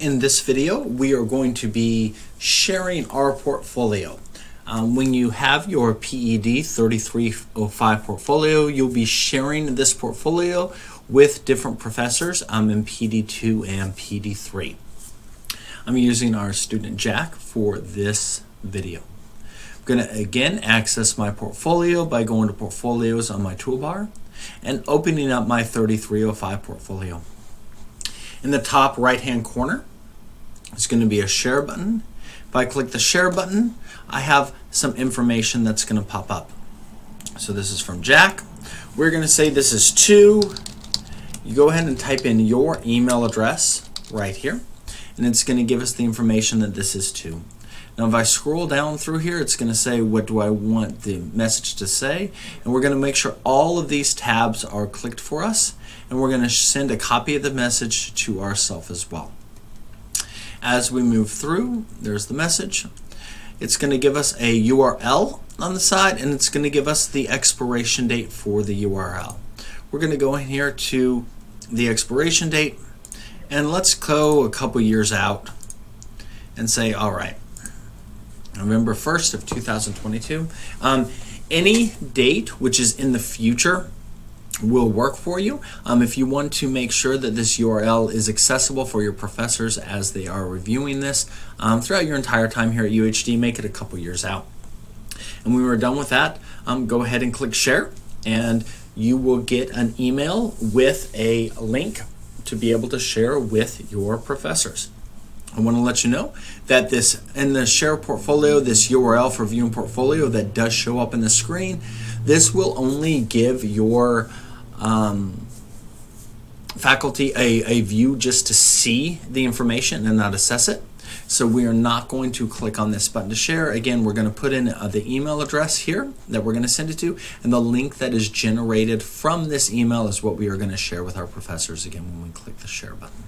In this video, we are going to be sharing our portfolio. When you have your PED 3305 portfolio, you'll be sharing this portfolio with different professors in PD2 and PD3. I'm using our student Jack for this video. I'm going to again access my portfolio by going to Portfolios on my toolbar and opening up my 3305 portfolio. In the top right-hand corner, it's going to be a share button. If I click the share button, I have some information that's going to pop up. So this is from Jack. We're going to say this is to. You go ahead and type in your email address right here, and it's going to give us the information that this is to. Now if I scroll down through here, it's going to say what do I want the message to say, and we're going to make sure all of these tabs are clicked for us, and we're going to send a copy of the message to ourselves as well. As we move through, there's the message. It's going to give us a URL on the side, and it's going to give us the expiration date for the URL. We're going to go in here to the expiration date, and let's go a couple years out and say, all right, November 1st of 2022. Any date which is in the future will work for you. If you want to make sure that this URL is accessible for your professors as they are reviewing this throughout your entire time here at UHD, make it a couple years out. And when we're done with that, go ahead and click share, and you will get an email with a link to be able to share with your professors. I want to let you know that this in the share portfolio, this URL for viewing portfolio that does show up in the screen, this will only give your faculty a view just to see the information and not assess it. So we are not going to click on this button to share. Again, we're going to put in the email address here that we're going to send it to, and the link that is generated from this email is what we are going to share with our professors again when we click the share button.